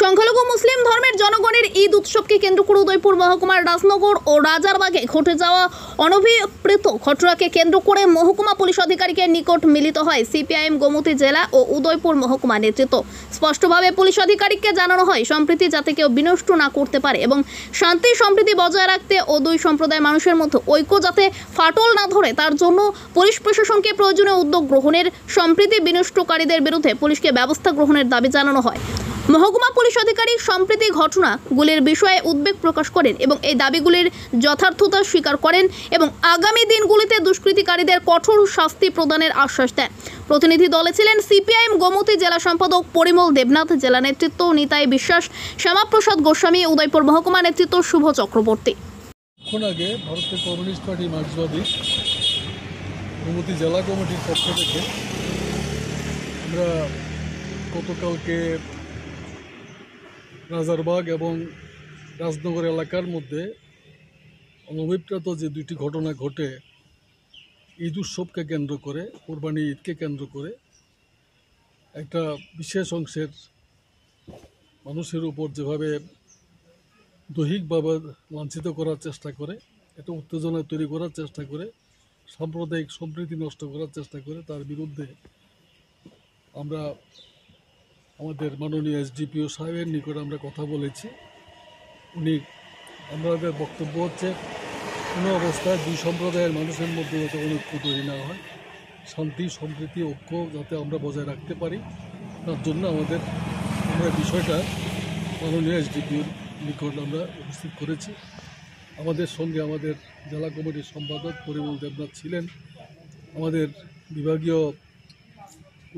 সংখ্যালঘু মুসলিম ধর্মের জনগণের ঈদ উৎসবকে কেন্দ্র করে উদয়পুর মহকুমার রাজনগর ও রাজারবাগে ঘটে যাওয়া অনভিপ্রেত ঘটনাকে কেন্দ্র করে মহকুমা পুলিশ আধিকারিকের নিকট মিলিত হয় সিপিআইএম গোমতী জেলা ও উদয়পুর মহকুমা নেতৃত্ব। স্পষ্টভাবে পুলিশ আধিকারিককে জানানো হয় সম্প্রীতি যাতে কেউ বিনষ্ট না করতে পারে এবং শান্তি সম্প্রীতি বজায় রাখতে ও দুই সম্প্রদায়ের মানুষের মধ্যে ঐক্য যাতে ফাটল না ধরে তার জন্য পুলিশ প্রশাসনকে প্রয়োজনীয় উদ্যোগ গ্রহণের, সম্প্রীতি বিনষ্টকারীদের বিরুদ্ধে পুলিশকে ব্যবস্থা গ্রহণের দাবি জানানো হয়। মহকুমা পুলিশ আধিকারিক সম্প্রীতি ঘটনাগুলির বিষয়ে উদ্বেগ প্রকাশ করেন এবং এই দাবিগুলির যথার্থতা স্বীকার করেন এবং আগামী দিনগুলিতে দুষ্কৃতিকারীদের কঠোর শাস্তি প্রদানের আশ্বাস দেন। প্রতিনিধি দলে ছিলেন সিপিআইএম গোমতী জেলা সম্পাদক পরিমল দেবনাথ, জেলা নেতৃত্ব নিতাই বিশ্বাস, শ্যামাপ্রসাদ গোস্বামী, উদয়পুর মহকুমা নেতৃত্ব শুভ চক্রবর্তী। এখন আগে ভারতের কমিউনিস্ট পার্টি মার্ক্সবাদী গোমতী জেলা কমিটির পক্ষ থেকে আমরা গতকালকে রাজারবাগ এবং রাজনগর এলাকার মধ্যে অনভিপ্রেত যে দুটি ঘটনা ঘটে ঈদ উৎসবকে কেন্দ্র করে, কোরবানি ঈদকে কেন্দ্র করে একটা বিশেষ অংশের মানুষের উপর যেভাবে দৈহিকভাবে লাঞ্ছিত করার চেষ্টা করে, একটা উত্তেজনা তৈরি করার চেষ্টা করে, সাম্প্রদায়িক সম্প্রীতি নষ্ট করার চেষ্টা করে, তার বিরুদ্ধে আমরা আমাদের মাননীয় এসডিপিও সাহেবের নিকট আমরা কথা বলেছি। আমাদের বক্তব্য হচ্ছে কোনো অবস্থায় দুই সম্প্রদায়ের মানুষের মধ্যে যাতে ঐক্য তৈরি না হয়, শান্তি সম্প্রীতি ঐক্য যাতে আমরা বজায় রাখতে পারি, তার জন্য আমরা বিষয়টা মাননীয় এসডিপিওর নিকট আমরা উপস্থিত করেছি। আমাদের সঙ্গে আমাদের জেলা কমিটির সম্পাদক পরিমল দেবনাথ ছিলেন, আমাদের বিভাগীয়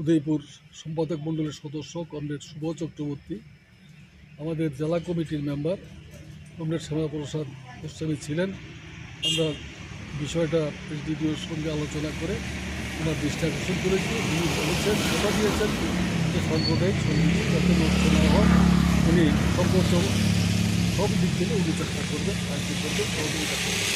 উদয়পুর সম্পাদক মণ্ডলের সদস্য কমরেড শুভ চক্রবর্তী, আমাদের জেলা কমিটির মেম্বার কমরেড শ্যামাপ্রসাদ গোস্বামী ছিলেন। আমরা বিষয়টা এসডিপিওর সঙ্গে আলোচনা করে ওনার দৃষ্টি আকর্ষণ করেছি। উনি বলেছেন, কথা দিয়েছেন যে সাম্প্রদায়িক সম্প্রীতি যাতে নষ্ট না হয়, উনি সর্বোচ্চ সব দিক থেকে উনি চেষ্টা করবেন, সাহায্য করবেন, সহযোগিতা করবেন।